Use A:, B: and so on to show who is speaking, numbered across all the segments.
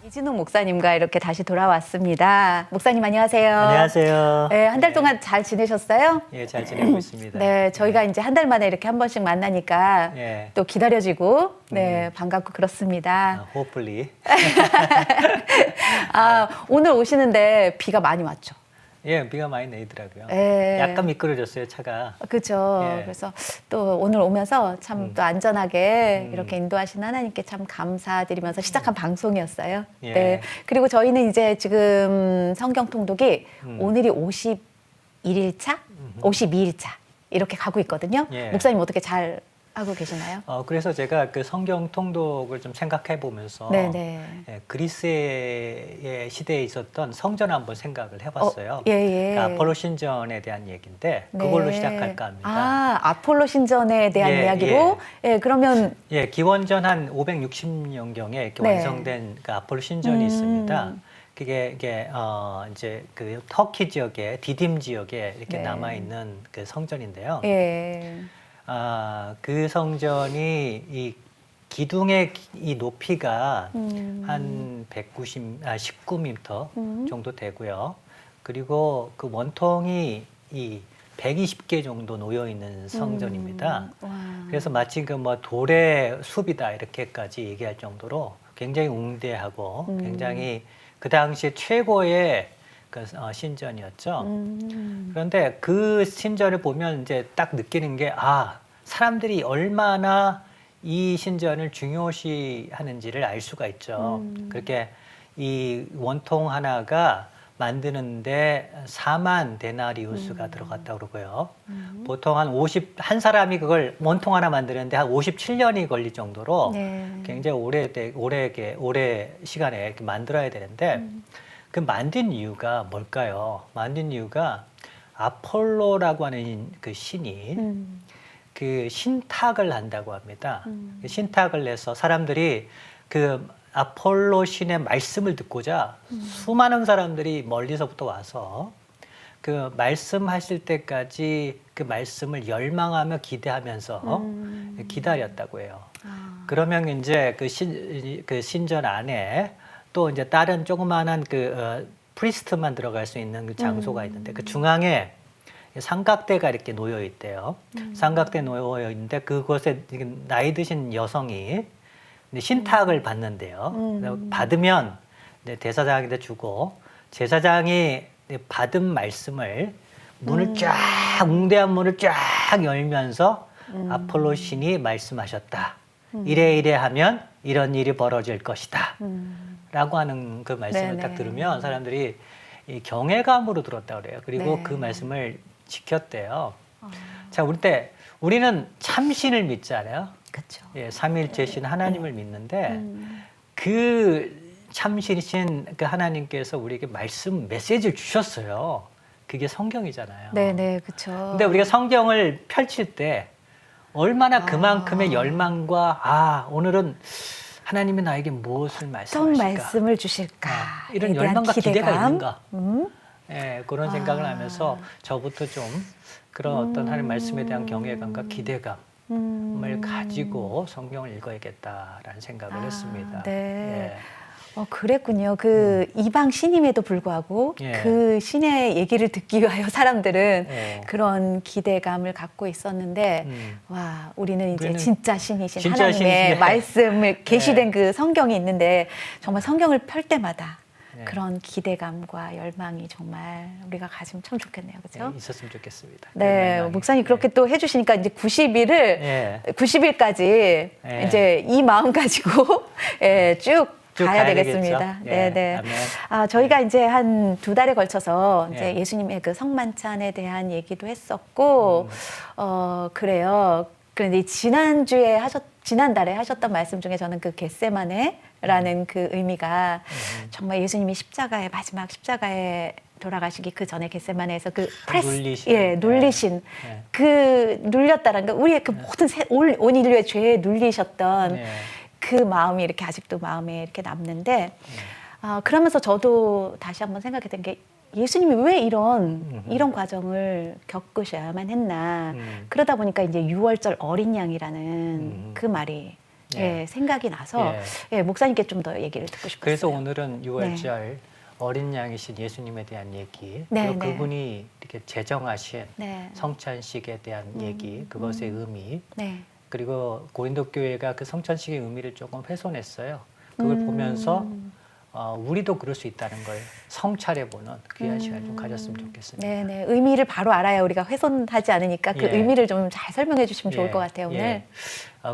A: 이진욱 목사님과 이렇게 다시 돌아왔습니다. 목사님 안녕하세요.
B: 안녕하세요.
A: 네, 한 달 동안 잘 지내셨어요?
B: 예, 잘 지내고 있습니다.
A: 네, 저희가 이제 한 달 만에 이렇게 한 번씩 만나니까
B: 예.
A: 또 기다려지고, 네, 반갑고 그렇습니다.
B: hopefully.
A: 오늘 오시는데 비가 많이 왔죠.
B: 예, 비가 많이 내리더라고요.
A: 예.
B: 약간 미끄러졌어요, 차가.
A: 그렇죠.
B: 예.
A: 그래서 또 오늘 오면서 참 또 안전하게 이렇게 인도하신 하나님께 참 감사드리면서 시작한 방송이었어요.
B: 예.
A: 네. 그리고 저희는 이제 지금 성경 통독이 오늘이 51일차, 52일차 이렇게 가고 있거든요.
B: 예.
A: 목사님 어떻게 잘 하고 계시나요?
B: 그래서 제가 그 성경 통독을 좀 생각해 보면서
A: 네네.
B: 예, 그리스의 시대에 있었던 성전 한번 생각을 해봤어요.
A: 예.
B: 그러니까 아폴로 신전에 대한 얘기인데 그걸로 시작할까 합니다.
A: 아, 아폴로 신전에 대한
B: 예,
A: 이야기로? 예, 그러면
B: 예, 기원전 한 560년경에 이렇게
A: 네.
B: 완성된 그 아폴로 신전이 있습니다. 이게 이제 그 터키 지역에 디딤 지역에 이렇게
A: 네.
B: 남아 있는 그 성전인데요.
A: 예.
B: 그 성전이 이 기둥의 이 높이가 한 19m 정도 되고요. 그리고 그 원통이 이 120개 정도 놓여 있는 성전입니다.
A: 와.
B: 그래서 마치 그 뭐 돌의 숲이다 이렇게까지 얘기할 정도로 굉장히 웅대하고 굉장히 그 당시 최고의 그 신전이었죠. 그런데 그 신전을 보면 이제 딱 느끼는 게 사람들이 얼마나 이 신전을 중요시하는지를 알 수가 있죠. 그렇게 이 원통 하나가 만드는데 4만 데나리우스가 들어갔다고 그러고요. 보통 한 사람이 그걸 원통 하나 만드는데 한 57년이 걸릴 정도로
A: 네.
B: 굉장히 오래 시간에 이렇게 만들어야 되는데 그 만든 이유가 뭘까요? 만든 이유가 아폴로라고 하는 그 신이 그 신탁을 한다고 합니다. 그 신탁을 해서 사람들이 그 아폴로 신의 말씀을 듣고자 수많은 사람들이 멀리서부터 와서 그 말씀하실 때까지 그 말씀을 열망하며 기대하면서 기다렸다고 해요. 그러면 이제 그 신전 안에 또 이제 다른 조그마한 프리스트만 들어갈 수 있는 그 장소가 있는데 그 중앙에 삼각대가 이렇게 놓여 있대요. 삼각대 놓여 있는데 그곳에 나이 드신 여성이 신탁을 받는데요. 받으면 대사장한테 주고 제사장이 받은 말씀을 웅대한 문을 쫙 열면서 아폴로 신이 말씀하셨다. 이래 하면 이런 일이 벌어질 것이다. 라고 하는 그 말씀을 딱 들으면 사람들이 이 경외감으로 들었다고 그래요. 그리고 그 말씀을 지켰대요. 자, 우리는 참신을 믿잖아요.
A: 그렇죠.
B: 예, 삼위일체신 하나님을 믿는데 그 참신이신 그 하나님께서 우리에게 메시지를 주셨어요. 그게 성경이잖아요.
A: 네네, 그렇죠.
B: 근데 우리가 성경을 펼칠 때 얼마나 그만큼의 열망과 오늘은 하나님이 나에게 무엇을 말씀하실까?
A: 어떤 말씀을 주실까?
B: 이런 열망과 기대가 있는가? 예, 그런 생각을 하면서 저부터 좀 그런 어떤 하나님 말씀에 대한 경외감과 기대감을 가지고 성경을 읽어야겠다라는 생각을 했습니다.
A: 네.
B: 예.
A: 그랬군요. 그 이방 신임에도 불구하고
B: 예.
A: 그 신의 얘기를 듣기 위하여 사람들은
B: 예.
A: 그런 기대감을 갖고 있었는데 와, 우리는 이제
B: 우리는
A: 진짜 신이신
B: 진짜
A: 하나님의
B: 신이시네.
A: 말씀을 계시된 그 성경이 있는데 정말 성경을 펼 때마다
B: 예.
A: 그런 기대감과 열망이 정말 우리가 가지면 참 좋겠네요. 그렇죠?
B: 예, 있었으면 좋겠습니다.
A: 네,
B: 열망이.
A: 목사님 그렇게 또 해주시니까 이제 90일을
B: 예.
A: 90일까지
B: 예.
A: 이제 이 마음 가지고 쭉 가야
B: 가야
A: 되겠습니다.
B: 되겠죠?
A: 네,
B: 예.
A: 네.
B: 아멘.
A: 저희가 이제 한 2달에 걸쳐서 이제
B: 예.
A: 예수님의 그 성만찬에 대한 얘기도 했었고, 그래요. 그런데 지난달에 하셨던 말씀 중에 저는 그 겟세마네라는 그 의미가 정말 예수님이 마지막 십자가에 돌아가시기 그 전에 겟세마네에서 그 눌리신
B: 예.
A: 그 눌렸다라는 거, 우리의 그 모든 온 인류의 죄에 눌리셨던
B: 예.
A: 그 마음이 이렇게 아직도 마음에 이렇게 남는데, 그러면서 저도 다시 한번 생각이 된 게 예수님이 왜 이런 과정을 겪으셔야만 했나. 그러다 보니까 이제 6월절 어린 양이라는 그 말이 예, 생각이 나서
B: 예.
A: 예, 목사님께 좀 더 얘기를 듣고 싶었어요.
B: 그래서 오늘은 6월절 어린 양이신 예수님에 대한 얘기,
A: 네,
B: 그리고
A: 네.
B: 그분이 이렇게 제정하신
A: 네.
B: 성찬식에 대한 얘기, 그것의 의미,
A: 네.
B: 그리고 고린도 교회가 그 성찬식의 의미를 조금 훼손했어요. 그걸 보면서 우리도 그럴 수 있다는 걸 성찰해보는 귀한 시간을 좀 가졌으면 좋겠습니다.
A: 네네. 의미를 바로 알아야 우리가 훼손하지 않으니까 그
B: 예.
A: 의미를 좀 잘 설명해 주시면 좋을
B: 예,
A: 것 같아요, 오늘.
B: 예.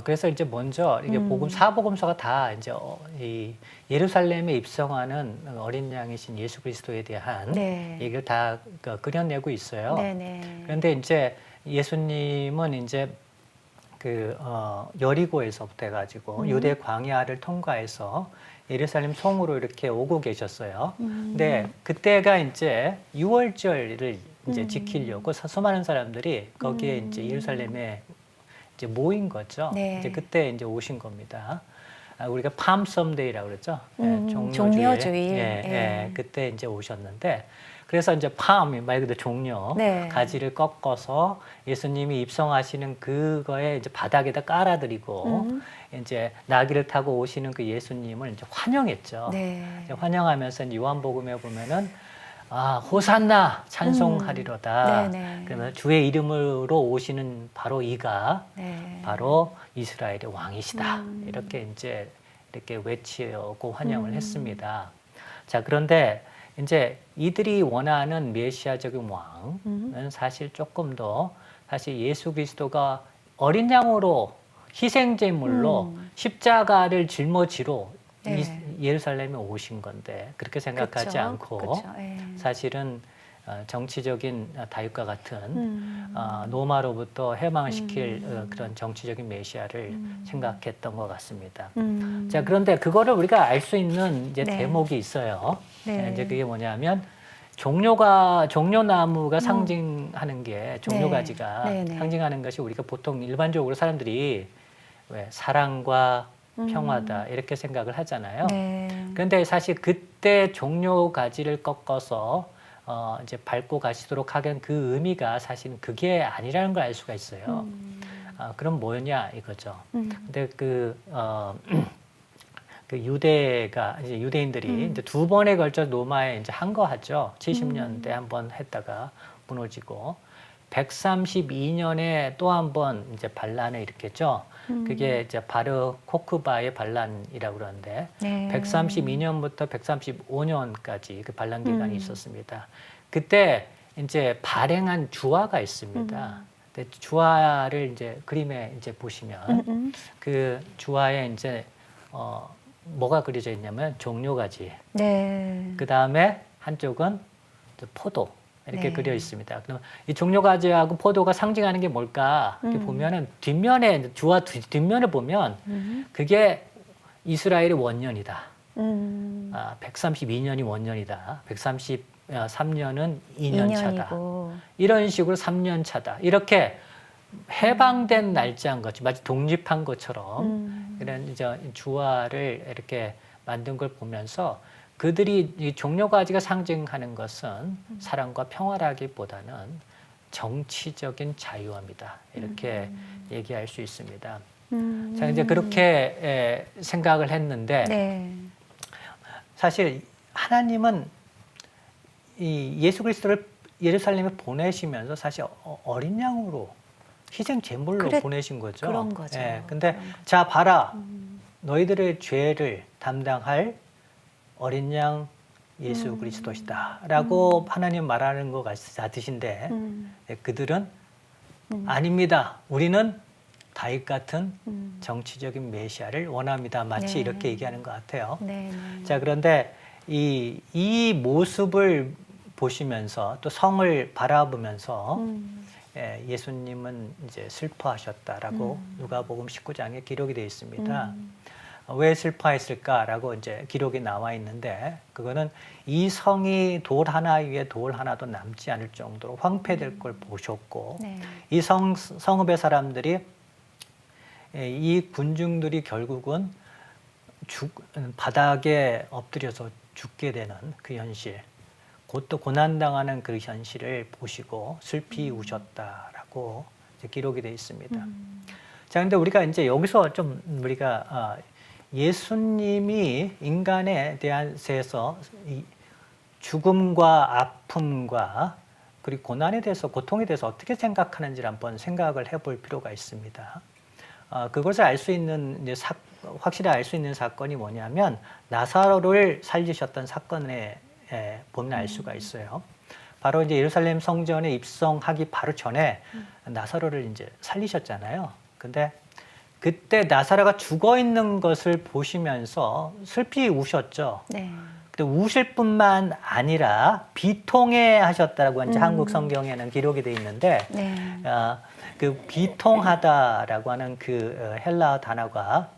B: 그래서 이제 먼저 이게 사복음서가 다 이제 이 예루살렘에 입성하는 어린 양이신 예수 그리스도에 대한
A: 네.
B: 얘기를 다 그려내고 있어요.
A: 네네.
B: 그런데 이제 예수님은 이제 여리고에서부터 해가지고 유대 광야를 통과해서 예루살렘 성으로 이렇게 오고 계셨어요. 근데 그때가 이제 6월절을 이제 지키려고 수많은 사람들이 거기에 이제 예루살렘에 이제 모인 거죠.
A: 네.
B: 이제 그때 이제 오신 겁니다. 우리가 팜 썸데이라고 그랬죠.
A: 종려주일.
B: 예,
A: 예.
B: 예, 그때 이제 오셨는데, 그래서 이제 팜 말 그대로 종려
A: 네.
B: 가지를 꺾어서 예수님이 입성하시는 그거에 이제 바닥에다 깔아드리고 이제 나귀를 타고 오시는 그 예수님을 이제 환영했죠.
A: 네.
B: 이제 환영하면서 이제 요한복음에 보면은 호산나 찬송하리로다.
A: 네네.
B: 그러면 주의 이름으로 오시는 바로 이가
A: 네.
B: 바로 이스라엘의 왕이시다. 이렇게 이제 이렇게 외치고 환영을 했습니다. 자, 그런데 이제 이들이 원하는 메시아적인 왕은 사실 조금 더 사실 예수 그리스도가 어린 양으로 희생제물로 십자가를 짊어지러
A: 네.
B: 예루살렘에 오신 건데 그렇게 생각하지
A: 그쵸?
B: 않고
A: 그쵸? 예.
B: 사실은 정치적인 다윗과 같은 로마로부터 해방시킬 그런 정치적인 메시아를 생각했던 것 같습니다. 자, 그런데 그거를 우리가 알 수 있는 이제
A: 네.
B: 대목이 있어요.
A: 네.
B: 이제 그게 뭐냐면 종려나무가 상징하는 게 종려가지가
A: 네. 네.
B: 상징하는 것이 우리가 보통 일반적으로 사람들이 왜 사랑과 평화다 이렇게 생각을 하잖아요.
A: 네.
B: 그런데 사실 그때 종려가지를 꺾어서 이제 밟고 가시도록 하긴 그 의미가 사실은 그게 아니라는 걸 알 수가 있어요. 그럼 뭐냐 이거죠. 근데 그 유대가 이제 유대인들이 이제 두 번에 걸쳐 로마에 이제 항거하죠. 70년대 한 번 했다가 무너지고 132년에 또 한 번 이제 반란을 일으켰죠. 그게 이제 바르 코크바의 반란이라고 그러는데
A: 네.
B: 132년부터 135년까지 그 반란 기간이 있었습니다. 그때 이제 발행한 주화가 있습니다. 근데 주화를 이제 그림에 이제 보시면 그 주화에 이제 뭐가 그려져 있냐면 종려가지.
A: 네.
B: 그 다음에 한쪽은 포도 이렇게
A: 네.
B: 그려 있습니다. 그럼 이 종려가지하고 포도가 상징하는 게 뭘까? 이렇게 보면은 뒷면에 주화 뒷면을 보면 그게 이스라엘의 원년이다. 132년이 원년이다. 133년은 2년 차다.
A: 2년이고.
B: 이런 식으로 3년 차다. 이렇게 해방된 날짜인 거죠. 마치 독립한 것처럼 이런 이제 주화를 이렇게 만든 걸 보면서 그들이 이 종려가지가 상징하는 것은 사랑과 평화라기보다는 정치적인 자유함이다. 이렇게 얘기할 수 있습니다. 자, 이제 그렇게 생각을 했는데
A: 네.
B: 사실 하나님은 이 예수 그리스도를 예루살렘에 보내시면서 사실 어린 양으로 희생 제물로 보내신 거죠.
A: 그런 거죠.
B: 예, 근데 자 봐라, 너희들의 죄를 담당할 어린 양 예수 그리스도시다라고 하나님 말하는 것 같으신데 그들은 아닙니다. 우리는 다윗 같은 정치적인 메시아를 원합니다. 마치
A: 네.
B: 이렇게 얘기하는 것 같아요.
A: 네.
B: 자, 그런데 이 모습을 보시면서 또 성을 바라보면서 예수님은 이제 슬퍼하셨다라고 누가복음 19장에 기록이 되어 있습니다. 왜 슬퍼했을까라고 이제 기록이 나와 있는데 그거는 이 성이 돌 하나 위에 돌 하나도 남지 않을 정도로 황폐될 걸 보셨고
A: 네.
B: 이 성읍의 사람들이 이 군중들이 결국은 바닥에 엎드려서 죽게 되는 그 현실, 곧 또 고난당하는 그 현실을 보시고 슬피 우셨다라고 이제 기록이 되어 있습니다. 자, 근데 우리가 이제 여기서 좀 우리가 예수님이 인간에 대해서 이 죽음과 아픔과 그리고 고난에 대해서, 고통에 대해서 어떻게 생각하는지를 한번 생각을 해볼 필요가 있습니다. 그것을 알 수 있는, 이제 확실히 알 수 있는 사건이 뭐냐면 나사로를 살리셨던 사건에 보면 알 수가 있어요. 바로 이제 예루살렘 성전에 입성하기 바로 전에 나사로를 이제 살리셨잖아요. 근데 그때 나사로가 죽어 있는 것을 보시면서 슬피 우셨죠.
A: 네.
B: 근데 우실 뿐만 아니라 비통해 하셨다라고 이제 한국 성경에는 기록이 돼 있는데,
A: 네.
B: 그 비통하다라고 하는 그 헬라 단어가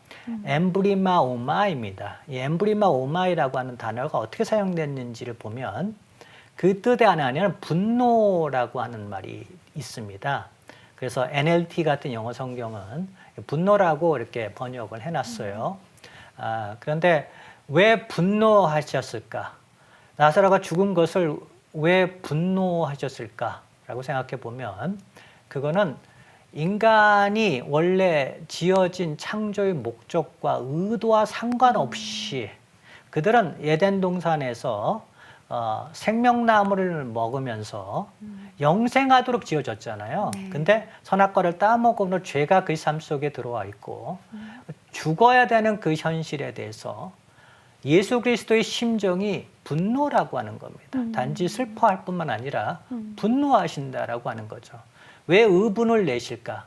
B: 엠브리마 오마입니다. 이 엠브리마 오마이라고 하는 단어가 어떻게 사용됐는지를 보면 그 뜻의 하나는 분노라고 하는 말이 있습니다. 그래서 NLT 같은 영어 성경은 분노라고 이렇게 번역을 해놨어요. 그런데 왜 분노하셨을까? 나사로가 죽은 것을 왜 분노하셨을까라고 생각해 보면 그거는 인간이 원래 지어진 창조의 목적과 의도와 상관없이 그들은 에덴 동산에서 생명나무를 먹으면서 영생하도록 지어졌잖아요.
A: 네.
B: 근데 선악과를 따먹으면 죄가 그 삶 속에 들어와 있고 죽어야 되는 그 현실에 대해서 예수 그리스도의 심정이 분노라고 하는 겁니다. 단지 슬퍼할 뿐만 아니라 분노하신다라고 하는 거죠. 왜 의분을 내실까?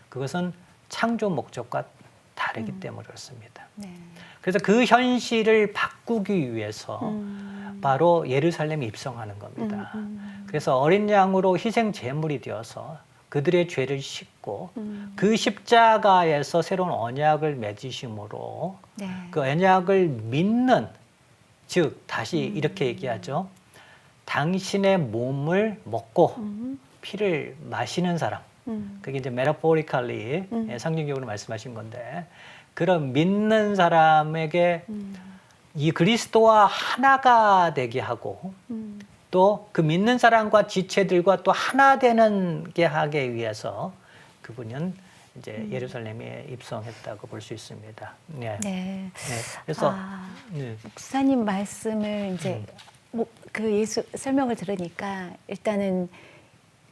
B: 그것은 창조 목적과 다르기 때문에 그렇습니다.
A: 네.
B: 그래서 그 현실을 바꾸기 위해서 바로 예루살렘에 입성하는 겁니다. 그래서 어린 양으로 희생 제물이 되어서 그들의 죄를 씻고 그 십자가에서 새로운 언약을 맺으심으로
A: 네.
B: 그 언약을 믿는, 즉 다시 이렇게 얘기하죠. 당신의 몸을 먹고 피를 마시는 사람. 그게 이제 metaphorically 상징적으로 말씀하신 건데, 그런 믿는 사람에게 이 그리스도와 하나가 되게 하고 또 그 믿는 사람과 지체들과 또 하나 되는 게 하기 위해서 그분은 이제 예루살렘에 입성했다고 볼 수 있습니다. 네.
A: 네.
B: 네. 그래서 네.
A: 목사님 말씀을 이제 그 예수 설명을 들으니까 일단은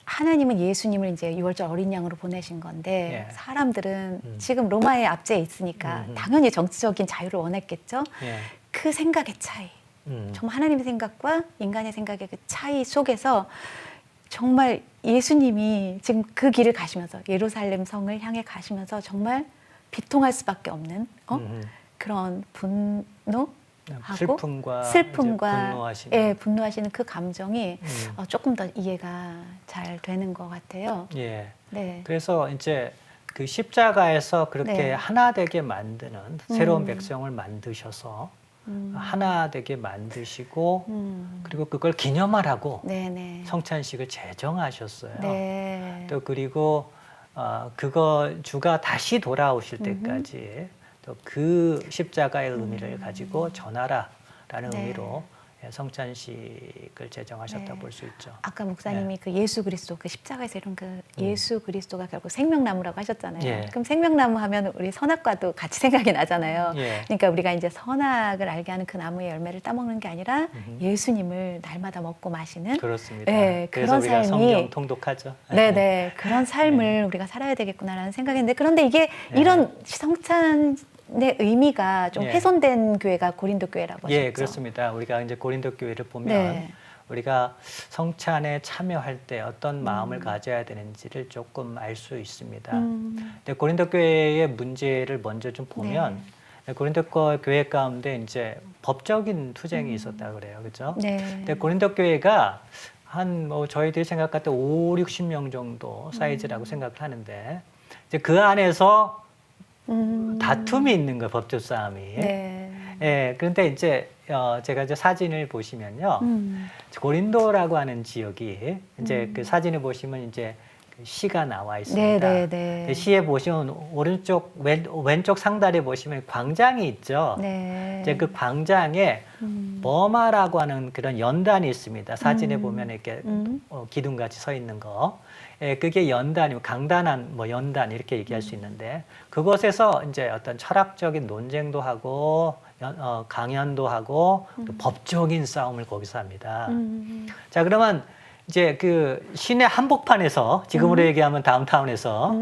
A: 하나님은 예수님을 이제 유월절 어린 양으로 보내신 건데
B: 예.
A: 사람들은 지금 로마의 압제에 있으니까 당연히 정치적인 자유를 원했겠죠.
B: 예.
A: 그 생각의 차이, 정말 하나님의 생각과 인간의 생각의 그 차이 속에서 정말 예수님이 지금 그 길을 가시면서 예루살렘 성을 향해 가시면서 정말 비통할 수밖에 없는 그런 분노 하고 슬픔과
B: 분노하시는.
A: 예, 분노하시는 그 감정이 조금 더 이해가 잘 되는 것 같아요.
B: 예.
A: 네.
B: 그래서 이제 그 십자가에서 그렇게
A: 네.
B: 하나 되게 만드는 새로운 백성을 만드셔서 하나 되게 만드시고 그리고 그걸 기념하라고
A: 네네.
B: 성찬식을 제정하셨어요.
A: 네.
B: 또 그리고 그거 주가 다시 돌아오실 때까지 또 그 십자가의 의미를 가지고 전하라라는
A: 네.
B: 의미로 성찬식을 제정하셨다고
A: 네.
B: 볼 수 있죠.
A: 아까 목사님이 그 예수 그리스도 그 십자가에서 이룬 그 예수 그리스도가 결국 생명나무라고 하셨잖아요.
B: 예.
A: 그럼 생명나무 하면 우리 선악과도 같이 생각이 나잖아요.
B: 예.
A: 그러니까 우리가 이제 선악을 알게 하는 그 나무의 열매를 따먹는 게 아니라 예수님을 날마다 먹고 마시는
B: 그렇습니다.
A: 네,
B: 그래서
A: 그런
B: 우리가
A: 삶이
B: 성경 통독하죠.
A: 네네 그런 삶을 우리가 살아야 되겠구나라는 생각인데 그런데 이게 이런 성찬의 의미가 좀
B: 예.
A: 훼손된 교회가 고린도 교회라고 하셨죠.
B: 예, 그렇습니다. 우리가 이제 고린도 교회를 보면
A: 네.
B: 우리가 성찬에 참여할 때 어떤 마음을 가져야 되는지를 조금 알 수 있습니다. 근데 고린도 교회의 문제를 먼저 좀 보면 고린도 교회 가운데 이제 법적인 투쟁이 있었다 그래요. 그렇죠?
A: 네.
B: 근데 고린도 교회가 한 뭐 저희들이 생각할 때 5, 60명 정도 사이즈라고 생각을 하는데 이제 그 안에서 다툼이 있는 거예요. 법적 싸움이.
A: 네.
B: 예, 그런데 이제 제가 이제 사진을 보시면요, 고린도라고 하는 지역이 이제 그 사진을 보시면 이제 그 시가 나와 있습니다.
A: 네네네.
B: 시에 보시면 오른쪽 왼쪽 상단에 보시면 광장이 있죠.
A: 네.
B: 이제 그 광장에 버마라고 하는 그런 연단이 있습니다. 사진에 보면 이렇게 기둥같이 서 있는 거. 예, 그게 연단이면 강단한 뭐 연단 이렇게 얘기할 수 있는데 그곳에서 이제 어떤 철학적인 논쟁도 하고 강연도 하고 또 법적인 싸움을 거기서 합니다. 자, 그러면 이제 그 시내 한복판에서 지금으로 얘기하면 다운타운에서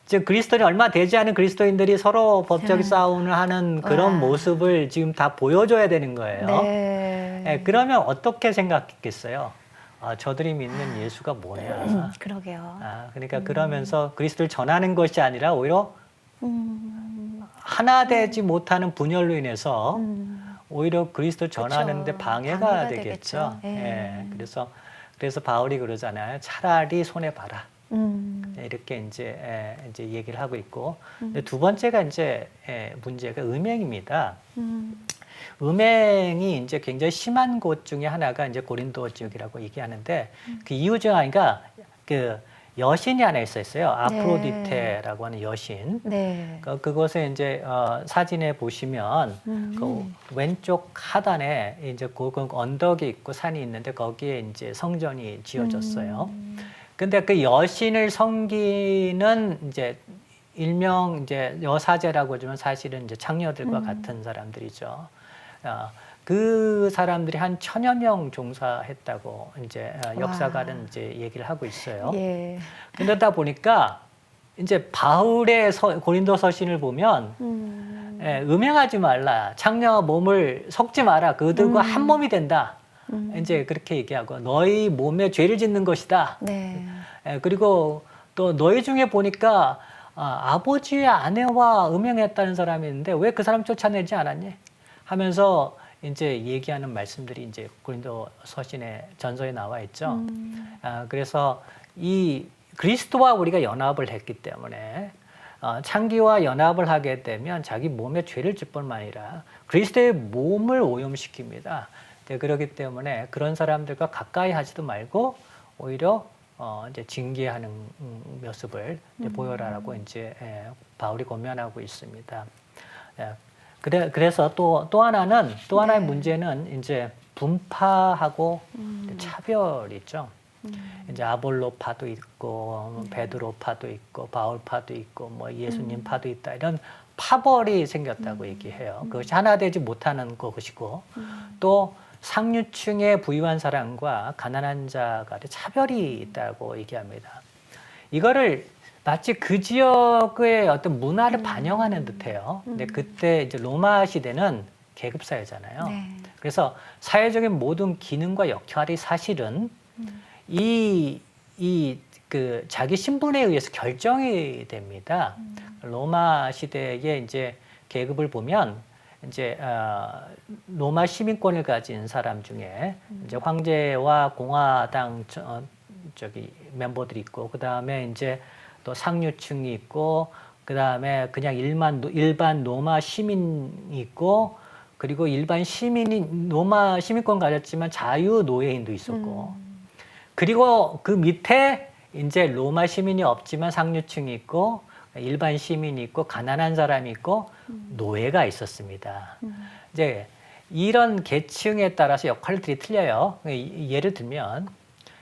B: 지금 그리스도인이 얼마 되지 않은 그리스도인들이 서로 법적인 싸움을 하는 그런
A: 와.
B: 모습을 지금 다 보여줘야 되는 거예요.
A: 네.
B: 예, 그러면 어떻게 생각했겠어요? 아, 저들이 믿는 예수가 뭐냐?
A: 그러게요.
B: 아, 그러니까 그러면서 그리스도를 전하는 것이 아니라 오히려 하나 되지 못하는 분열로 인해서 오히려 그리스도를 전하는데
A: 그쵸.
B: 방해가 되겠죠.
A: 되겠죠. 예.
B: 그래서 바울이 그러잖아요. 차라리 손해 봐라.
A: 음.
B: 이렇게 이제 얘기를 하고 있고. 근데 두 번째가 이제 문제가 음행입니다. 음행이 이제 굉장히 심한 곳 중에 하나가 이제 고린도 지역이라고 얘기하는데 그 이유 중 하나가 그 여신이 하나 있었어요. 아프로디테라고 하는 여신.
A: 네.
B: 그곳에 이제 사진에 보시면 그 왼쪽 하단에 이제 그 언덕이 있고 산이 있는데 거기에 이제 성전이 지어졌어요. 근데 그 여신을 섬기는 이제 일명 이제 여사제라고 하지만 사실은 이제 창녀들과 같은 사람들이죠. 그 사람들이 한 1000여 명 종사했다고 이제 역사가는 이제 얘기를 하고 있어요.
A: 예.
B: 그러다 보니까 이제 바울의 고린도 서신을 보면 음행하지 말라, 창녀 몸을 섞지 마라, 그들과 한 몸이 된다. 이제 그렇게 얘기하고 너희 몸에 죄를 짓는 것이다.
A: 네.
B: 그리고 또 너희 중에 보니까 아버지의 아내와 음행했다는 사람이 있는데 왜 그 사람 쫓아내지 않았니? 하면서 이제 얘기하는 말씀들이 이제 고린도 서신의 전서에 나와 있죠. 그래서 이 그리스도와 우리가 연합을 했기 때문에 창기와 연합을 하게 되면 자기 몸에 죄를 질 뿐만 아니라 그리스도의 몸을 오염시킵니다. 그렇기 때문에 그런 사람들과 가까이 하지도 말고 오히려 이제 징계하는 모습을 이제 보여라라고 이제 바울이 권면하고 있습니다. 그래서 또 하나의 문제는 이제 분파하고 차별이죠. 이제 아볼로파도 있고 베드로파도 있고 바울파도 있고 뭐 예수님파도 있다 이런 파벌이 생겼다고 얘기해요. 그것이 하나 되지 못하는 것이고 또 상류층의 부유한 사람과 가난한 자 간의 차별이 있다고 얘기합니다. 이거를 마치 그 지역의 어떤 문화를 반영하는 듯해요. 근데 그때 이제 로마 시대는 계급 사회잖아요.
A: 네.
B: 그래서 사회적인 모든 기능과 역할이 사실은 그 자기 신분에 의해서 결정이 됩니다. 로마 시대의 이제 계급을 보면 이제 로마 시민권을 가진 사람 중에 이제 황제와 공화당 저기 멤버들이 있고 그 다음에 이제 또 상류층이 있고 그 다음에 그냥 일반 로마 시민이 있고 그리고 일반 시민이 로마 시민권 가졌지만 자유 노예인도 있었고 그리고 그 밑에 이제 로마 시민이 없지만 상류층이 있고 일반 시민이 있고 가난한 사람이 있고 노예가 있었습니다. 이제 이런 계층에 따라서 역할들이 틀려요. 예를 들면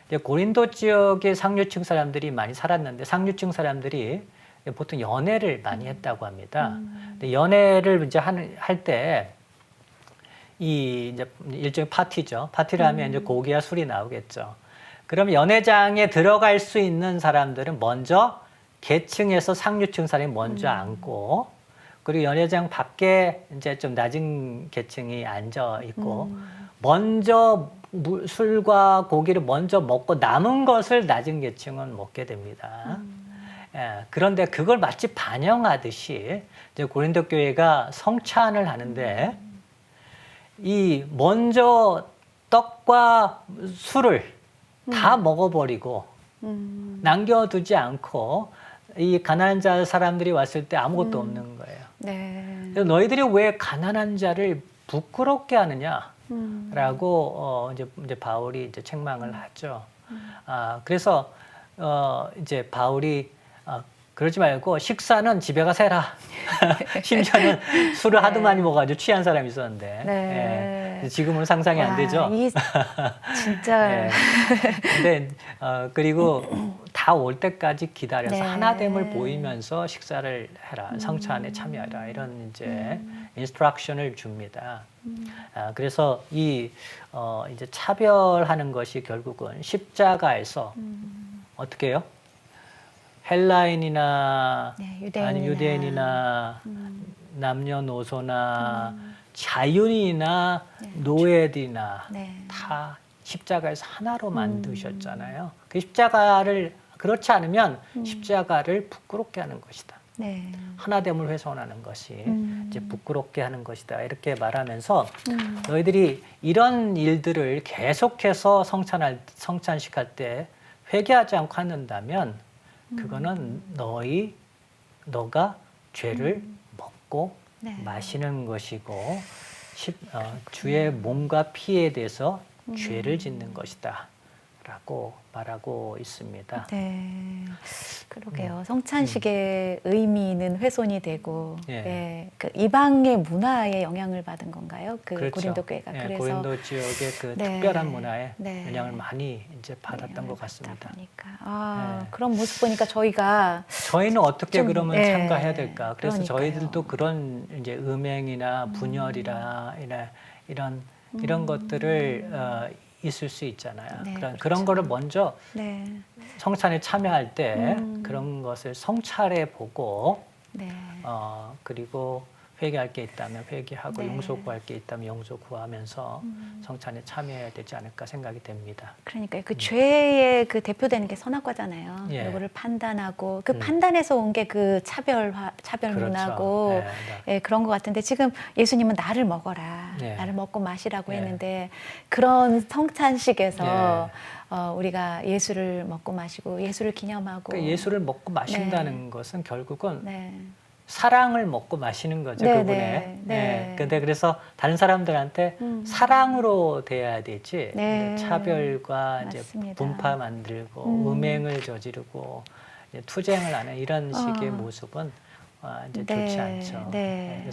B: 이제 고린도 지역의 상류층 사람들이 많이 살았는데 상류층 사람들이 보통 연애를 많이 했다고 합니다. 근데 연애를 이제 할 때 이 이제 일종의 파티죠. 파티를 하면 이제 고기와 술이 나오겠죠. 그럼 연회장에 들어갈 수 있는 사람들은 먼저 계층에서 상류층 사람이 먼저 앉고 그리고 연회장 밖에 이제 좀 낮은 계층이 앉아 있고 먼저 술과 고기를 먼저 먹고 남은 것을 낮은 계층은 먹게 됩니다. 그런데 그걸 마치 반영하듯이 이제 고린도 교회가 성찬을 하는데 이 먼저 떡과 술을 다 먹어버리고 남겨두지 않고 이 가난한 자 사람들이 왔을 때 아무것도 없는 거예요.
A: 네.
B: 그래서 너희들이 왜 가난한 자를 부끄럽게 하느냐라고 이제 바울이 이제 책망을 하죠. 그래서 이제 바울이 그러지 말고 식사는 집에 가서 해라. 심지어는 술을 하도 많이 먹어가지고 취한 사람이 있었는데
A: 네.
B: 지금은 상상이 안 되죠.
A: 이 진짜
B: 예. 근데 그리고 다 올 때까지 기다려서
A: 네.
B: 하나됨을 보이면서 식사를 해라, 성찬에 참여하라 이런 이제 인스트럭션을 줍니다. 그래서 이 이제 차별하는 것이 결국은 십자가에서 어떻게 해요? 헬라인이나
A: 네,
B: 아니 유대인이나 남녀노소나 자유인이나 노예들이나
A: 네.
B: 다 십자가에서 하나로 만드셨잖아요. 그 십자가를 그렇지 않으면 십자가를 부끄럽게 하는 것이다.
A: 네.
B: 하나됨을 훼손하는 것이 이제 부끄럽게 하는 것이다. 이렇게 말하면서 너희들이 이런 일들을 계속해서 성찬식 할 때 회개하지 않고 하는다면 그거는 너가 죄를 먹고
A: 네.
B: 마시는 것이고 주의 몸과 피에 대해서 죄를 짓는 것이다 라고 말하고 있습니다.
A: 네, 그러게요. 성찬식의 의미는 훼손이 되고,
B: 예.
A: 예, 그 이방의 문화에 영향을 받은 건가요? 그
B: 그렇죠.
A: 고린도 교회가.
B: 예,
A: 그래서
B: 고린도 지역의 그
A: 네.
B: 특별한 문화에
A: 네.
B: 영향을 많이 이제 받았던
A: 영향을
B: 것
A: 받다
B: 같습니다.
A: 보니까
B: 네.
A: 그런 모습 보니까 저희가
B: 저희는 어떻게
A: 좀,
B: 그러면
A: 예,
B: 참가해야 될까? 그래서
A: 그러니까요.
B: 저희들도 그런 이제 음행이나 분열이나 이런 것들을 있을 수 있잖아요.
A: 네,
B: 그런
A: 그렇죠.
B: 거를 먼저
A: 네,
B: 성찬에 참여할 때 그런 것을 성찰해 보고
A: 네,
B: 그리고 회개할 게 있다면 회개하고
A: 네.
B: 용서 구할 게 있다면 용서 구하면서 성찬에 참여해야 되지 않을까 생각이 됩니다.
A: 그러니까 그 죄의 그 대표되는 게 선악과잖아요.
B: 예.
A: 이거를 판단하고 그 판단에서 온 게 그 차별
B: 그렇죠.
A: 문화고
B: 예,
A: 예, 그런 것 같은데 지금 예수님은 나를 먹어라,
B: 예.
A: 나를 먹고 마시라고
B: 예.
A: 했는데 그런 성찬식에서 우리가 예수를 먹고 마시고 예수를 기념하고
B: 그러니까 예수를 먹고 마신다는 것은 결국은
A: 네.
B: 사랑을 먹고 마시는 거죠,
A: 네,
B: 그분의.
A: 네, 네.
B: 예. 근데 그래서 다른 사람들한테 사랑으로 대해야 되지.
A: 네.
B: 이제 차별과 이제
A: 맞습니다.
B: 분파 만들고 음행을 저지르고 이제 투쟁을 하는 이런 식의 모습은 이제 좋지 않죠.
A: 네.
B: 예.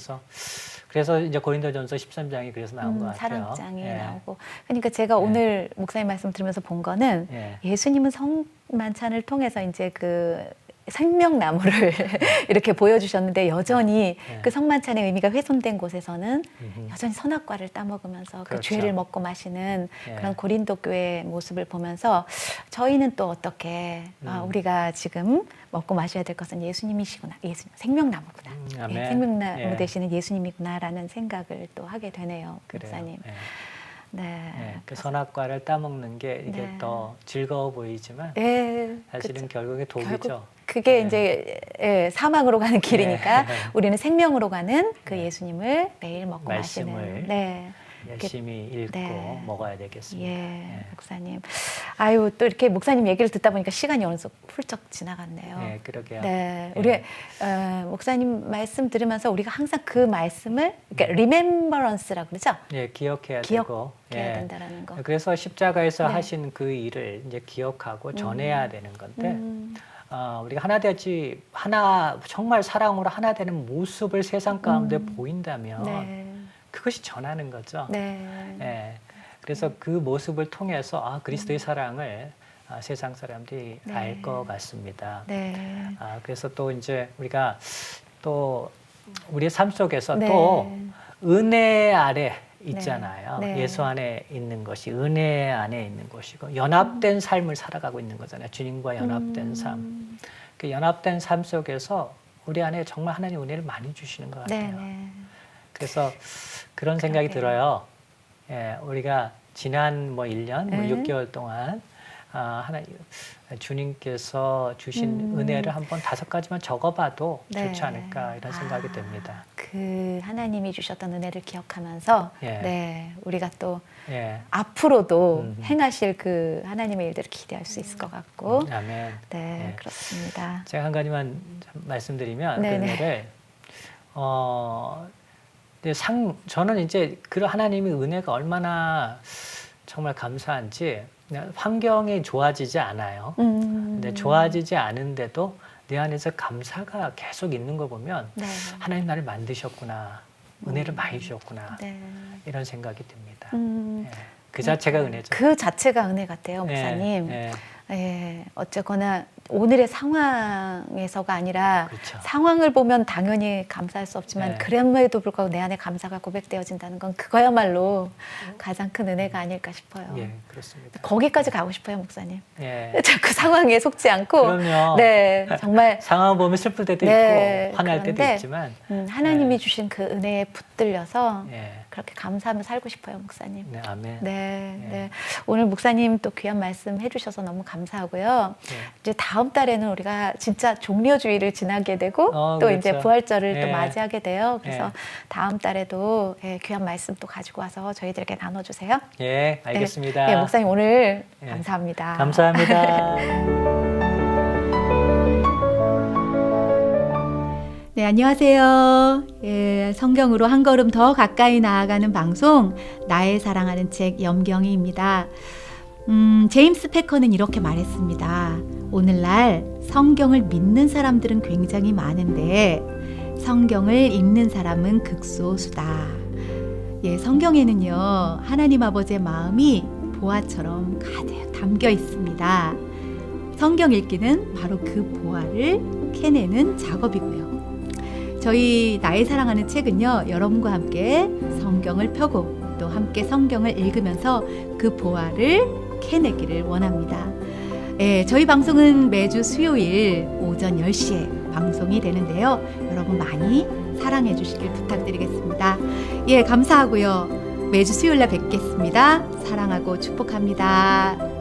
B: 그래서 이제 고린도전서 13장이 그래서 나온 것 같아요.
A: 사랑장이
B: 예.
A: 나오고 그러니까 제가 오늘 목사님 말씀 들으면서 본 거는
B: 예.
A: 예수님은 성만찬을 통해서 이제 그 생명나무를 이렇게 보여주셨는데 여전히 그 성만찬의 의미가 훼손된 곳에서는 여전히 선악과를 따먹으면서 그
B: 그렇죠.
A: 죄를 먹고 마시는
B: 예.
A: 그런 고린도 교회의 모습을 보면서 저희는 또 어떻게 우리가 지금 먹고 마셔야 될 것은 예수님이시구나, 예수님 생명나무구나,
B: 아멘.
A: 예, 생명나무
B: 예.
A: 되시는 예수님이구나라는 생각을 또 하게 되네요,
B: 그래요.
A: 목사님.
B: 예.
A: 네.
B: 예, 그 선악과를 따먹는 게 이게
A: 네.
B: 더 즐거워 보이지만
A: 예,
B: 사실은 결국에 독이죠.
A: 결국 그게
B: 네.
A: 이제 사망으로 가는 길이니까
B: 네.
A: 우리는 생명으로 가는 그
B: 네.
A: 예수님을 매일 먹고
B: 말씀을
A: 마시는. 네.
B: 열심히 읽고
A: 네.
B: 먹어야 되겠습니다.
A: 예, 목사님. 아유, 또 이렇게 목사님 얘기를 듣다 보니까 시간이 어느새 훌쩍 지나갔네요.
B: 네, 그러게요.
A: 네,
B: 예.
A: 우리 목사님 말씀 들으면서 우리가 항상 그 말씀을 그러니까 리멤버런스라고 그러죠?
B: 예, 기억해야 되고.
A: 기억해야 된다라는 거.
B: 그래서 십자가에서
A: 네.
B: 하신 그 일을 이제 기억하고 전해야 되는 건데 우리가 하나 정말 사랑으로 하나 되는 모습을 세상 가운데 보인다면
A: 네.
B: 그것이 전하는 거죠.
A: 네.
B: 예. 그래서 그 모습을 통해서 그리스도의 사랑을 세상 사람들이
A: 네.
B: 알 것 같습니다.
A: 네.
B: 그래서 또 이제 우리가 또 우리의 삶 속에서
A: 네.
B: 또 은혜 아래 있잖아요.
A: 네.
B: 예수 안에 있는 것이 은혜 안에 있는 것이고 연합된 삶을 살아가고 있는 거잖아요. 주님과 연합된 삶. 그 연합된 삶 속에서 우리 안에 정말 하나님 은혜를 많이 주시는 것 같아요.
A: 네. 네.
B: 그래서 그런 생각이
A: 그러게요.
B: 들어요. 예, 우리가 지난 1년,
A: 네.
B: 6개월 동안 주님께서 주신 은혜를 한번 5가지만 적어봐도
A: 네.
B: 좋지 않을까 이런 생각이 듭니다.
A: 그 하나님이 주셨던 은혜를 기억하면서
B: 예.
A: 네, 우리가 또
B: 예,
A: 앞으로도 행하실 그 하나님의 일들을 기대할 수 있을 것 같고
B: 아멘.
A: 네,
B: 예.
A: 그렇습니다.
B: 제가 한 가지만 말씀드리면 그
A: 네네.
B: 은혜를 저는 이제 그 하나님의 은혜가 얼마나 정말 감사한지 환경이 좋아지지 않아요. 근데 좋아지지 않은데도 내 안에서 감사가 계속 있는 거 보면
A: 네.
B: 하나님 나를 만드셨구나. 은혜를 많이 주셨구나.
A: 네.
B: 이런 생각이 듭니다.
A: 음.
B: 예. 그 자체가 은혜죠.
A: 그 자체가 은혜 같아요, 목사님.
B: 예.
A: 예, 어쨌거나 오늘의 상황에서가 아니라
B: 그렇죠.
A: 상황을 보면 당연히 감사할 수 없지만
B: 네.
A: 그럼에도 불구하고 내 안에 감사가 고백되어진다는 건 그거야말로 가장 큰 은혜가 아닐까 싶어요.
B: 예, 그렇습니다.
A: 거기까지 가고 싶어요, 목사님.
B: 예.
A: 그 상황에 속지 않고
B: 그럼요.
A: 네, 정말
B: 상황 보면 슬플 때도
A: 네,
B: 있고 화날 때도
A: 그런데
B: 있지만
A: 하나님이
B: 네.
A: 주신 그 은혜에 붙들려서
B: 예.
A: 그렇게 감사하며 살고 싶어요, 목사님.
B: 네, 아멘.
A: 네,
B: 예.
A: 네. 오늘 목사님 또 귀한 말씀 해주셔서 너무 감사하고요.
B: 예.
A: 이제 다음 달에는 우리가 진짜 종려주의를 지나게 되고 또
B: 그렇죠.
A: 이제 부활절을 또
B: 예.
A: 맞이하게 돼요. 그래서
B: 예.
A: 다음 달에도 예, 귀한 말씀 또 가지고 와서 저희들에게 나눠주세요.
B: 예, 알겠습니다.
A: 네, 목사님 오늘
B: 예.
A: 감사합니다.
B: 감사합니다.
C: 네, 안녕하세요. 예, 성경으로 한 걸음 더 가까이 나아가는 방송, 나의 사랑하는 책 염경이입니다. 제임스 패커는 이렇게 말했습니다. 오늘날 성경을 믿는 사람들은 굉장히 많은데 성경을 읽는 사람은 극소수다. 예, 성경에는요, 하나님 아버지의 마음이 보화처럼 가득 담겨 있습니다. 성경 읽기는 바로 그 보화를 캐내는 작업이고요. 저희 나의 사랑하는 책은요, 여러분과 함께 성경을 펴고 또 함께 성경을 읽으면서 그 보화를 캐내기를 원합니다. 예, 저희 방송은 매주 수요일 오전 10시에 방송이 되는데요. 여러분 많이 사랑해 주시길 부탁드리겠습니다. 예, 감사하고요. 매주 수요일 날 뵙겠습니다. 사랑하고 축복합니다.